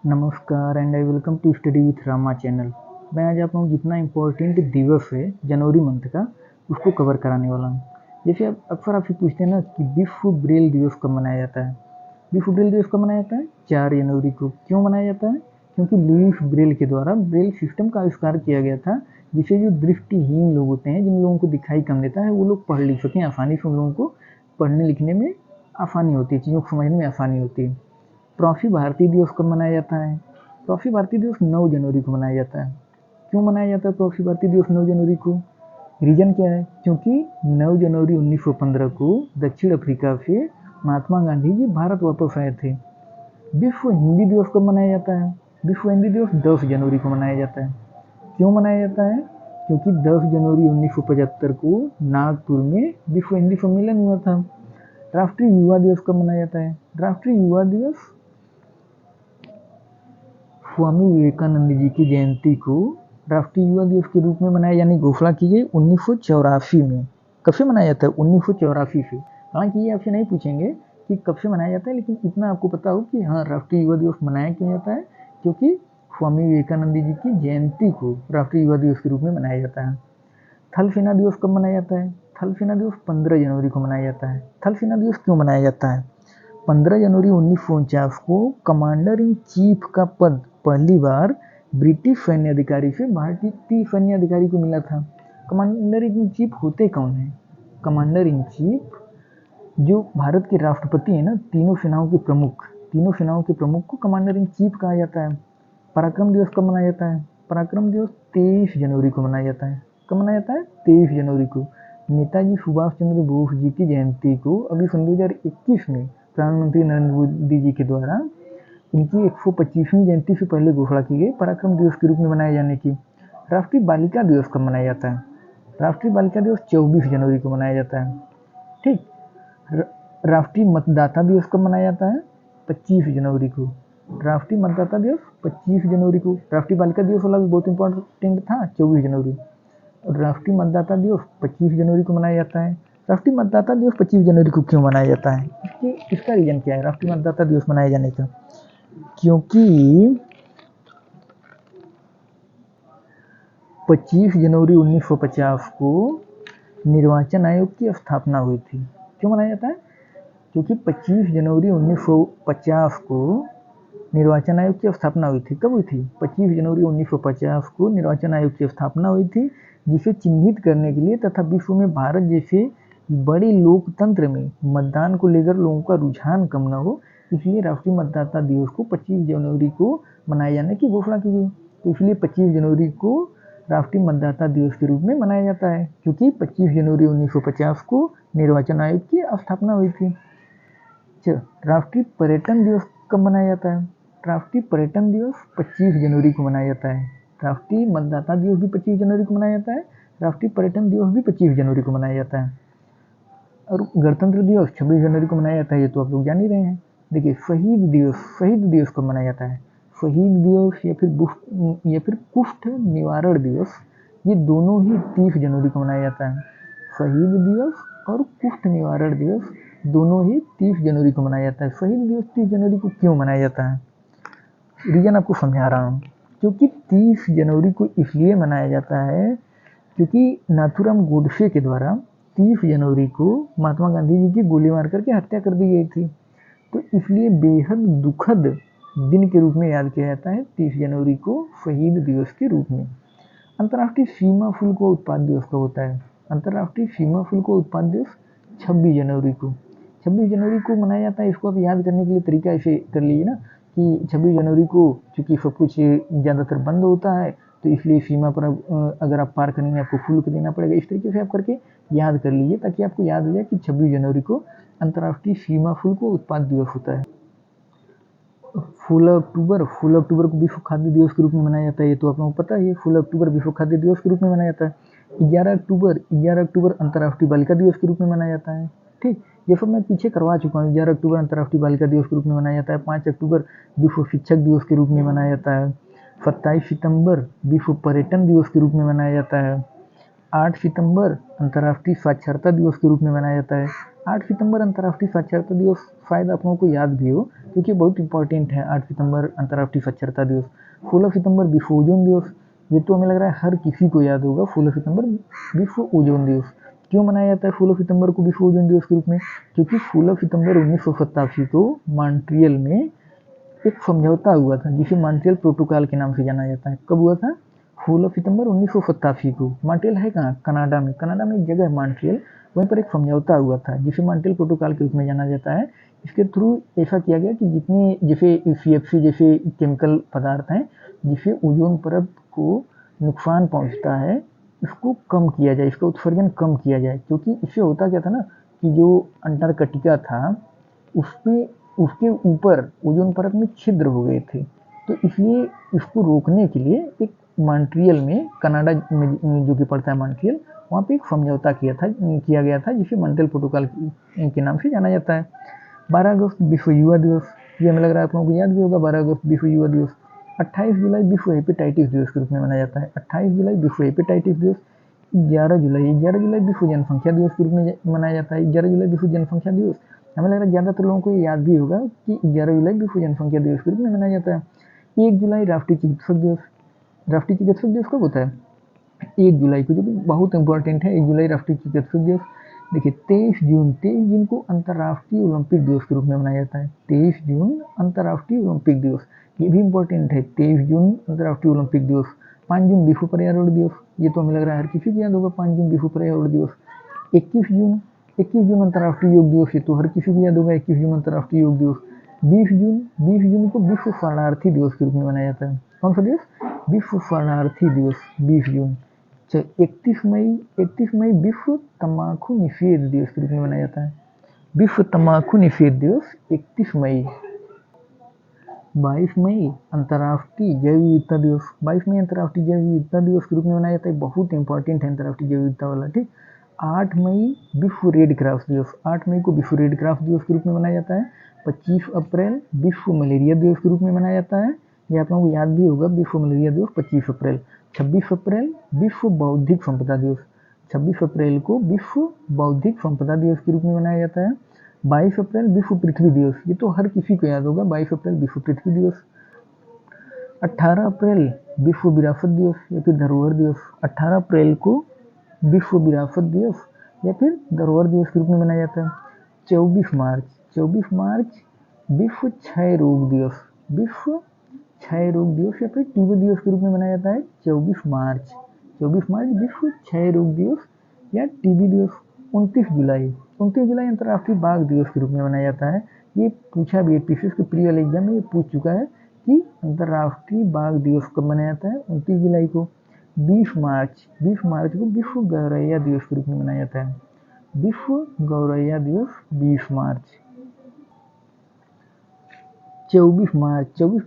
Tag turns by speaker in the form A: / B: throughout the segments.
A: नमस्कार and I welcome to study with Rama channel. मैं आज आप लोगों को जितना इम्पोर्टेंट दिवस है जनवरी मंथ का उसको कवर कराने वाला हूँ। जैसे आप अक्सर आपसे पूछते हैं ना कि विश्व ब्रेल दिवस कब मनाया जाता है। विश्व ब्रेल दिवस कब मनाया जाता है? 4 जनवरी को। क्यों मनाया जाता है? क्योंकि लुईस ब्रेल के द्वारा ब्रेल सिस्टम का आविष्कार किया गया था, जिससे जो दृष्टिहीन लोग होते हैं, जिन लोगों को दिखाई कम देता है, वो लोग पढ़ लिख सकें आसानी से। उन लोगों को पढ़ने लिखने में आसानी होती है, चीज़ों को समझने में आसानी होती है। प्रवासी भारतीय दिवस कब मनाया जाता है? प्रवासी भारतीय दिवस 9 जनवरी को मनाया जाता है। क्यों मनाया जाता है प्रवासी भारतीय दिवस 9 जनवरी को? रीजन क्या है? क्योंकि 9 जनवरी 1915 को दक्षिण अफ्रीका से महात्मा गांधी जी भारत वापस आए थे। विश्व हिंदी दिवस कब मनाया जाता है? विश्व हिंदी दिवस 10 जनवरी को मनाया जाता है। क्यों मनाया जाता है? क्योंकि 10 जनवरी 1975 को नागपुर में विश्व हिंदी सम्मेलन हुआ था। राष्ट्रीय युवा दिवस कब मनाया जाता है? राष्ट्रीय युवा दिवस स्वामी विवेकानंद जी की जयंती को राष्ट्रीय युवा दिवस के रूप में मनाया जाने की घोषणा की गई 1984 में। कब से मनाया जाता है? 1984 से। हालांकि ये आपसे नहीं पूछेंगे कि कब से मनाया जाता है, लेकिन इतना आपको पता हो कि हाँ, राष्ट्रीय युवा दिवस मनाया क्यों जाता है, क्योंकि स्वामी विवेकानंद जी की जयंती को राष्ट्रीय युवा दिवस के रूप में मनाया जाता है। थल सेना दिवस कब मनाया जाता है? थल सेना दिवस 15 जनवरी को मनाया जाता है। थल सेना दिवस क्यों मनाया जाता है? 15 जनवरी 1949 को कमांडर इन चीफ का पद पहली बार ब्रिटिश सैन्य अधिकारी से भारतीय सैन्य अधिकारी को मिला था। कमांडर इन चीफ होते कौन हैं? कमांडर इन चीफ जो भारत के राष्ट्रपति हैं ना, तीनों सेनाओं के प्रमुख को कमांडर इन चीफ कहा जाता है। पराक्रम दिवस कब मनाया जाता है? पराक्रम दिवस 23 जनवरी को मनाया जाता है। कब मनाया जाता है? 23 जनवरी को। नेताजी सुभाष चंद्र बोस जी की जयंती को अभी सन 2021 में प्रधानमंत्री नरेंद्र मोदी जी के द्वारा इनकी 125वीं जयंती से पहले घोषणा की गई पराक्रम दिवस के रूप में मनाए जाने की। राष्ट्रीय बालिका दिवस कब मनाया जाता है? राष्ट्रीय बालिका दिवस 24 जनवरी को मनाया जाता है। ठीक। राष्ट्रीय मतदाता दिवस कब मनाया जाता है? 25 जनवरी को। राष्ट्रीय मतदाता दिवस 25 जनवरी को। राष्ट्रीय बालिका दिवस वाला भी बहुत इंपॉर्टेंट था, 24 जनवरी। और राष्ट्रीय मतदाता दिवस 25 जनवरी को मनाया जाता है। राष्ट्रीय मतदाता दिवस 25 जनवरी को क्यों मनाया जाता है? इसका रीजन क्या है राष्ट्रीय मतदाता दिवस मनाए जाने का? क्योंकि 25 जनवरी 1950 को निर्वाचन आयोग की स्थापना हुई थी। क्यों मनाया जाता है? क्योंकि 25 जनवरी 1950 को निर्वाचन आयोग की स्थापना हुई थी। कब हुई थी? 25 जनवरी 1950 को निर्वाचन आयोग की स्थापना हुई थी, जिसे चिन्हित करने के लिए तथा विश्व में भारत जैसे बड़े लोकतंत्र में मतदान को लेकर लोगों का रुझान कम न हो, इसलिए राष्ट्रीय मतदाता दिवस को 25 जनवरी को मनाए जाने की घोषणा की गई। तो इसलिए 25 जनवरी को राष्ट्रीय मतदाता दिवस के रूप में मनाया जाता है, क्योंकि 25 जनवरी 1950 को निर्वाचन आयोग की स्थापना हुई थी। राष्ट्रीय पर्यटन दिवस कब मनाया जाता है? राष्ट्रीय पर्यटन दिवस 25 जनवरी को मनाया जाता है। राष्ट्रीय मतदाता दिवस भी 25 जनवरी को मनाया जाता है। राष्ट्रीय पर्यटन दिवस भी 25 जनवरी को मनाया जाता है। और गणतंत्र दिवस 26 जनवरी को मनाया जाता है, ये तो आप लोग जान ही रहे हैं। देखिए, शहीद दिवस कब मनाया जाता है? शहीद दिवस या फिर कुष्ठ निवारण दिवस, ये दोनों ही 30 जनवरी को मनाया जाता है। शहीद दिवस और कुष्ठ निवारण दिवस दोनों ही 30 जनवरी को मनाया जाता है। शहीद दिवस 30 जनवरी को क्यों मनाया जाता है? रीजन आपको समझा रहा हूँ। क्योंकि 30 जनवरी को इसलिए मनाया जाता है क्योंकि नाथूराम गोडसे के द्वारा 30 जनवरी को महात्मा गांधी जी की गोली मार करके हत्या कर दी गई थी। तो इसलिए बेहद दुखद दिन के रूप में याद किया जाता है 30 जनवरी को शहीद दिवस के रूप में। अंतर्राष्ट्रीय सीमा शुल्क व उत्पाद दिवस कब होता है? अंतर्राष्ट्रीय सीमा शुल्क व उत्पाद दिवस 26 जनवरी को। 26 जनवरी को मनाया जाता है। इसको आप याद करने के लिए तरीका ऐसे कर लीजिए ना कि 26 जनवरी को चूँकि सब कुछ ज़्यादातर बंद होता है, तो इसलिए सीमा पर अगर आप पार करने में आपको शुल्क देना पड़ेगा। इस तरीके से आप करके याद कर लीजिए, ताकि आपको याद हो जाए कि 26 जनवरी को अंतर्राष्ट्रीय सीमा शुल्क व उत्पाद दिवस होता है। 16 अक्टूबर को विश्व खाद्य दिवस के रूप में मनाया जाता है, ये तो आप लोगों को पता है। 16 अक्टूबर विश्व खाद्य दिवस के रूप में मनाया जाता है। 11 अक्टूबर अंतर्राष्ट्रीय बालिका दिवस के रूप में मनाया जाता है। ठीक, ये सब मैं पीछे करवा चुका हूँ। 11 अक्टूबर अंतर्राष्ट्रीय बालिका दिवस के रूप में मनाया जाता है। 5 अक्टूबर विश्व शिक्षक दिवस के रूप में मनाया जाता है। 27 सितंबर विश्व पर्यटन दिवस के रूप में मनाया जाता है। 8 सितंबर अंतर्राष्ट्रीय साक्षरता दिवस के रूप में मनाया जाता है। 8 सितंबर अंतर्राष्ट्रीय साक्षरता दिवस, शायद आप लोगों को याद भी हो क्योंकि बहुत इंपॉर्टेंट है 8 सितंबर अंतर्राष्ट्रीय साक्षरता दिवस। 16 सितंबर विश्व ओजोन दिवस, ये तो हमें लग रहा है हर किसी को याद होगा। 16 सितंबर विश्व ओजोन दिवस क्यों मनाया जाता है 16 सितंबर को विश्व ओजोन दिवस के रूप में? क्योंकि 16 सितंबर 1987 को मॉन्ट्रियल में एक समझौता हुआ था जिसे मॉन्ट्रियल प्रोटोकॉल के नाम से जाना जाता है। कब हुआ था? 16 सितंबर 1987 को। मॉन्ट्रियल है कहाँ? कनाडा में। कनाडा में एक जगह है मॉन्ट्रियल, वहीं पर एक समझौता हुआ था जिसे मॉन्ट्रियल प्रोटोकॉल के रूप में जाना जाता है। इसके थ्रू ऐसा किया गया कि जितने जैसे सीएफसी जैसे केमिकल पदार्थ हैं जिसे ओजोन परत को नुकसान पहुंचता है, इसको कम किया जाए, इसका उत्सर्जन कम किया जाए। क्योंकि इससे होता क्या था ना कि जो अंटार्कटिका था उसमें उसके ऊपर ओजोन परत में छिद्र हो गए थे, तो इसलिए इसको रोकने के लिए एक मॉन्ट्रियल में, कनाडा में जो कि पड़ता है मॉन्ट्रियल, वहाँ पे एक समझौता किया गया था जिसे मॉन्ट्रियल प्रोटोकॉल के नाम से जाना जाता है। 12 अगस्त विश्व युवा दिवस, ये हमें लग रहा है आप लोगों को याद भी होगा। 12 अगस्त विश्व युवा दिवस। 28 जुलाई विश्व हेपेटाइटिस दिवस के रूप में मनाया जाता है। 28 जुलाई विश्व हेपेटाइटिस दिवस। 11 जुलाई विश्व जनसंख्या दिवस के रूप में मनाया जाता है। 11 जुलाई विश्व जनसंख्या दिवस, हमें लग रहा है ज़्यादातर लोगों को ये याद भी होगा कि 11 जुलाई विश्व जनसंख्या दिवस के रूप में मनाया जाता है। 1 जुलाई राष्ट्रीय चिकित्सक दिवस। राष्ट्रीय चिकित्सक दिवस कब होता है? 1 जुलाई को, जो कि बहुत इंपॉर्टेंट है। 1 जुलाई राष्ट्रीय चिकित्सक दिवस। देखिए 23 जून को अंतर्राष्ट्रीय ओलंपिक दिवस के रूप में मनाया जाता है। 23 जून अंतर्राष्ट्रीय ओलंपिक दिवस, ये भी इंपॉर्टेंट है। 23 जून अंतर्राष्ट्रीय ओलंपिक दिवस। 5 जून विश्व पर्यावरण दिवस, ये तो हमें लग रहा है हर किसी को याद होगा। 5 जून विश्व पर्यावरण दिवस। 21 जून अंतर्राष्ट्रीय योग दिवस, ये तो हर किसी को याद होगा। 21 जून अंतर्राष्ट्रीय योग दिवस। 20 जून को विश्व शरणार्थी दिवस के रूप में मनाया जाता है। कौन सा दिवस? विश्व शरणार्थी दिवस, 20 जून। 31 मई विश्व तंबाकू निषेध दिवस के रूप में मनाया जाता है। विश्व तंबाकू निषेध दिवस 31 मई। 22 मई अंतर्राष्ट्रीय जैव विविधता दिवस। 22 मई अंतर्राष्ट्रीय जैव विविधता दिवस के रूप में मनाया जाता है। बहुत इंपॉर्टेंट है अंतर्राष्ट्रीय जैव विविधता वाला, ठीक। 8 मई विश्व रेड क्रॉस दिवस। 8 मई को विश्व रेड क्रॉस दिवस के रूप में मनाया जाता है। 25 अप्रैल विश्व मलेरिया दिवस के रूप में मनाया जाता है। ये आप लोगों को याद भी होगा, विश्व मलेरिया दिवस 25 अप्रैल। 26 अप्रैल विश्व बौद्धिक संपदा दिवस। 26 अप्रैल को विश्व बौद्धिक संपदा दिवस के रूप में मनाया जाता है। 22 अप्रैल विश्व पृथ्वी दिवस, ये तो हर किसी को याद होगा। 22 अप्रैल विश्व पृथ्वी दिवस। 18 अप्रैल विश्व विरासत दिवस या फिर धरोहर दिवस। 18 अप्रैल को विश्व विरासत दिवस या फिर धरोहर दिवस के रूप में मनाया जाता है। 24 मार्च विश्व क्षय रोग दिवस। विश्व क्षय रोग दिवस या फिर टीबी दिवस के रूप में मनाया जाता है। 24 मार्च विश्व क्षय रोग दिवस या टीबी दिवस। 29 जुलाई अंतर्राष्ट्रीय बाघ दिवस के रूप में मनाया जाता है। ये पूछा भी है, पीसीएस के प्री वाले एग्जाम में ये पूछ चुका है कि अंतर्राष्ट्रीय बाघ दिवस कब मनाया जाता है? 29 जुलाई को। 20 मार्च को विश्व गौरैया दिवस के रूप में मनाया जाता है। विश्व गौरैया दिवस 20 मार्च। 24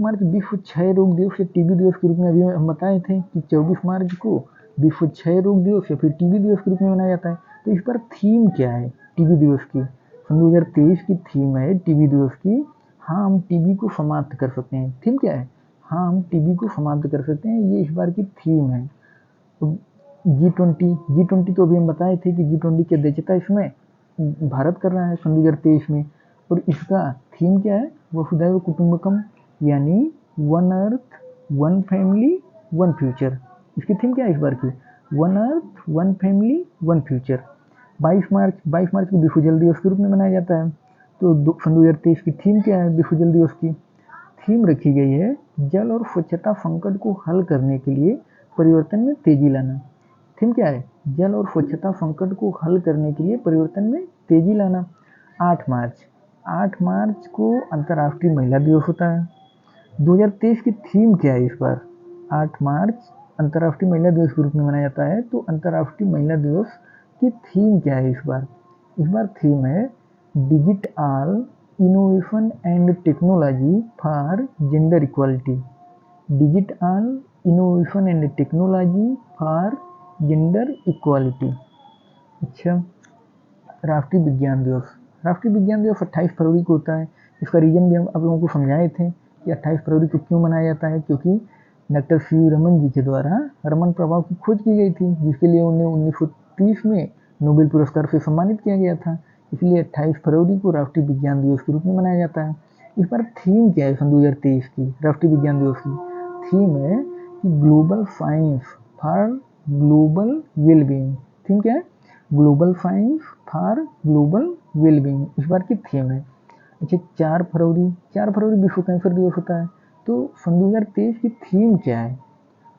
A: मार्च विश्व क्षय रोग दिवस या टीबी दिवस के रूप में अभी हम बताए थे कि 24 मार्च को विश्व क्षय रोग दिवस या फिर टीबी दिवस के रूप में मनाया जाता है। तो इस पर थीम क्या है टीबी दिवस की? सन 2023 की थीम है टीबी दिवस की, हाँ हम टीबी को समाप्त कर सकते हैं। थीम क्या है? हाँ हम टीबी को समाप्त कर सकते हैं, ये इस बार की थीम है। तो G20 तो अभी हम बताए थे कि G20 की अध्यक्षता इसमें भारत कर रहा है सन 2023 में। और इसका थीम क्या है? वसुधैव कुटुंबकम, यानी one earth one family one future. इसकी थीम क्या है इस बार की? One earth one family one future. 22 मार्च को विश्व जल दिवस के रूप में मनाया जाता है। तो सन 2023 की थीम क्या है विश्व जल दिवस की? थीम रखी गई है जल और स्वच्छता संकट को हल करने के लिए परिवर्तन में तेजी लाना। थीम क्या है? जल और स्वच्छता संकट को हल करने के लिए परिवर्तन में तेजी लाना। 8 मार्च को अंतर्राष्ट्रीय महिला दिवस होता है। 2023 की थीम क्या है इस बार? 8 मार्च अंतर्राष्ट्रीय महिला दिवस के रूप में मनाया जाता है। तो अंतर्राष्ट्रीय महिला दिवस की थीम क्या है इस बार? इस बार थीम है digital innovation and technology for gender equality. Digital innovation and technology for gender equality. अच्छा, राष्ट्रीय विज्ञान दिवस। राष्ट्रीय विज्ञान दिवस 28 फरवरी को होता है। इसका रीजन भी हम आप लोगों को समझाए थे कि 28 फरवरी को क्यों मनाया जाता है, क्योंकि डॉक्टर सी रमन जी के द्वारा रमन प्रभाव की खोज की गई थी, जिसके लिए उन्हें 1930 में नोबेल पुरस्कार से सम्मानित किया गया था। इसलिए 28 फरवरी को राष्ट्रीय विज्ञान दिवस के रूप में मनाया जाता है। इस बार थीम क्या है सन 2023 की राष्ट्रीय विज्ञान दिवस की? थीम है कि global science for global wellbeing. Theme क्या है? Global science for global wellbeing इस बार की थीम है। अच्छा, 4 फरवरी विश्व कैंसर दिवस होता है, तो सन 2023 की थीम क्या है?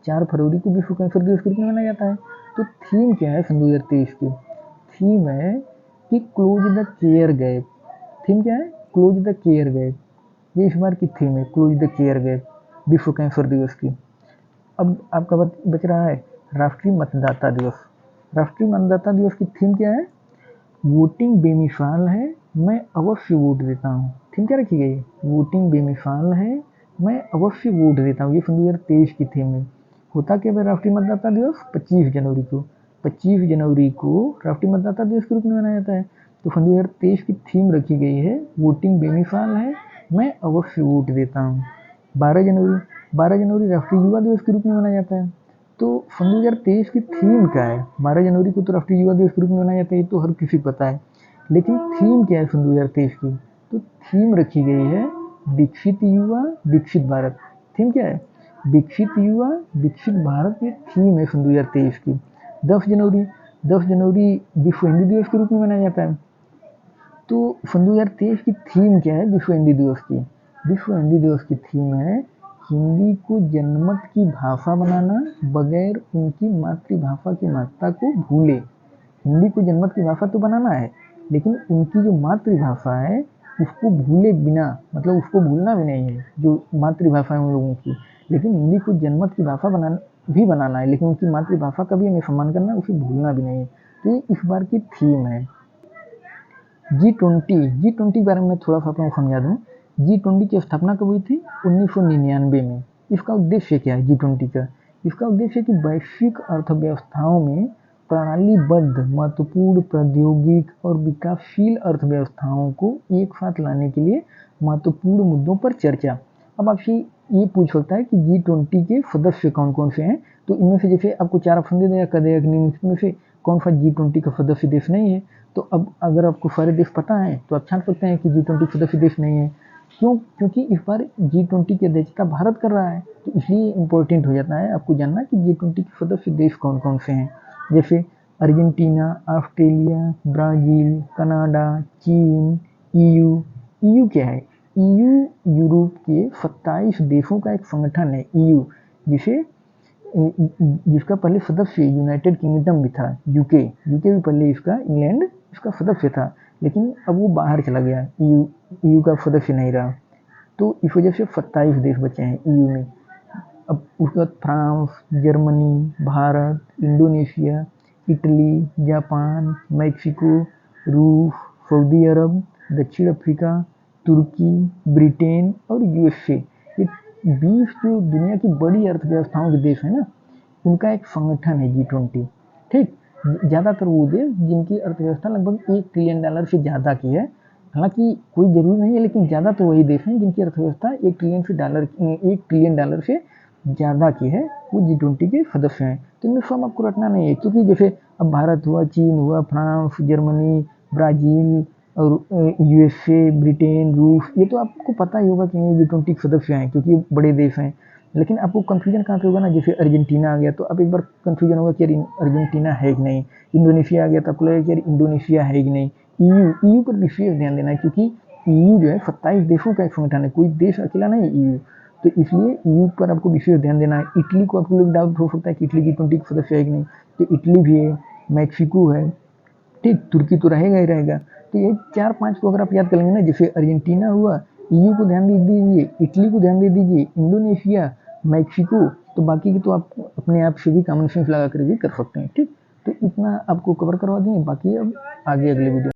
A: 4 फरवरी को विश्व कैंसर दिवस के रूप में मनाया जाता है, तो थीम क्या है सन 2023 की? थीम है कि close the care gap. Theme क्या है? Close the care gap. ये इस बार की थीम है, क्लोज द केयर गैप विश्व कैंसर दिवस की। अब आपका बच रहा है राष्ट्रीय मतदाता दिवस। राष्ट्रीय मतदाता दिवस की थीम क्या है? वोटिंग बेमिसाल है, मैं अवश्य वोट देता हूँ। थीम क्या रखी गई? वोटिंग बेमिसाल है, मैं अवश्य वोट देता हूँ। ये सन 2023 की थीम है। होता क्या है राष्ट्रीय मतदाता दिवस? 25 जनवरी को। 25 जनवरी को राष्ट्रीय मतदाता दिवस के रूप में मनाया जाता है। तो सन 2023 की थीम रखी गई है वोटिंग बेमिसाल है, मैं अवश्य वोट देता हूँ। 12 जनवरी राष्ट्रीय युवा दिवस के रूप में मनाया जाता है। तो सन 2023 की थीम क्या है? 12 जनवरी को तो राष्ट्रीय युवा दिवस के रूप में मनाया जाता है, ये तो हर किसी को पता है, लेकिन थीम क्या है सन 2023 की? तो थीम रखी गई है विकसित युवा विकसित भारत। थीम क्या है? विकसित युवा विकसित भारत, ये थीम है सन 2023 की। 10 जनवरी विश्व हिंदी दिवस के रूप में मनाया जाता है। तो सन 2023 की थीम क्या है विश्व हिंदी दिवस की? विश्व हिंदी दिवस की थीम है हिंदी को जनमत की भाषा बनाना बगैर उनकी मातृभाषा की महत्ता को भूले। हिंदी को जनमत की भाषा तो बनाना है, लेकिन उनकी जो मातृभाषा है उसको भूले बिना, मतलब उसको भूलना भी नहीं है जो मातृभाषा है उन लोगों की, लेकिन हिंदी को जनमत की भाषा बनाना है, लेकिन उनकी मातृभाषा का भी हमें सम्मान करना है, उसे भूलना भी नहीं है। तो ये इस बार की थीम है। G20 के बारे में थोड़ा सा आपको समझा दूँ। G20 की स्थापना कब हुई थी? 1999 में। इसका उद्देश्य क्या है G20 का? इसका उद्देश्य है कि वैश्विक अर्थव्यवस्थाओं में प्रणालीबद्ध महत्वपूर्ण प्रौद्योगिक और विकासशील अर्थव्यवस्थाओं को एक साथ लाने के लिए महत्वपूर्ण मुद्दों पर चर्चा। अब आपसे ये पूछ सकता है कि G20 के सदस्य कौन कौन से हैं, तो इनमें से जैसे आपको 4 ऑप्शन दे देगा, कह देगा कि इनमें से कौन सा G20 का सदस्य देश नहीं है। तो अब अगर आपको सारे देश पता है तो आप छान सकते हैं कि G20 सदस्य देश नहीं है। क्यों? क्योंकि इस बार G20 की अध्यक्षता भारत कर रहा है, तो इसलिए इम्पोर्टेंट हो जाता है आपको जानना कि G20 के सदस्य देश कौन कौन से हैं। जैसे अर्जेंटीना, ऑस्ट्रेलिया, ब्राज़ील, कनाडा, चीन, EU। EU क्या है? EU यूरोप के 27 देशों का एक संगठन है EU, जिसे जिसका पहले सदस्य यूनाइटेड किंगडम भी था, यूके भी पहले इसका, इंग्लैंड इसका सदस्य था, लेकिन अब वो बाहर चला गया, EU का सदस्य नहीं रहा। तो इस वजह से 27 देश बचे हैं EU में। अब उसके बाद France, Germany, Bharat, Indonesia, Italy, Japan, Mexico, रूस, सऊदी अरब, दक्षिण अफ्रीका, तुर्की, ब्रिटेन और USA। ये 20 जो दुनिया की बड़ी अर्थव्यवस्थाओं के देश हैं ना, उनका एक संगठन है G20। ठीक, ज़्यादातर वो देश जिनकी अर्थव्यवस्था लगभग $1 ट्रिलियन से ज़्यादा की है। हालांकि कोई जरूरी नहीं है, लेकिन ज़्यादा तो वही देश हैं जिनकी अर्थव्यवस्था $1 ट्रिलियन से ज़्यादा की है, वो G20 के सदस्य हैं। तो इनमें सब आपको रटना नहीं है, क्योंकि जैसे अब भारत हुआ, चीन हुआ, फ्रांस, जर्मनी, ब्राज़ील और USA, ब्रिटेन, रूस, ये तो आपको पता ही होगा कि ये G20 के सदस्य हैं क्योंकि बड़े देश हैं। लेकिन आपको कन्फ्यूजन कहाँ पे होगा ना, जैसे अर्जेंटीना आ गया तो अब एक बार कन्फ्यूजन होगा कि यार अर्जेंटीना है कि नहीं। इंडोनेशिया आ गया तो आपको लगेगा कि यार इंडोनेशिया है कि नहीं। EU पर विशेष ध्यान देना है, क्योंकि EU जो है 27 देशों का एक संगठन है, कोई देश अकेला नहीं है EU। तो इसलिए EU पर आपको विशेष ध्यान देना है। इटली को आपको लोग डाउट हो सकता है कि इटली G20 का सदस्य है कि नहीं, तो इटली भी है, मैक्सिको है, ठीक, तुर्की तो रहेगा ही रहेगा। तो ये 4-5 को अगर आप याद कर लेंगे ना, जैसे अर्जेंटीना हुआ, EU को ध्यान दे दीजिए, इटली को ध्यान दे दीजिए, इंडोनेशिया, मैक्सिको, तो बाकी की तो आप अपने आप से भी कॉमन सेंस लगा कर भी कर सकते हैं। ठीक, तो इतना आपको कवर करवा देंगे, बाकी अब आगे अगले वीडियो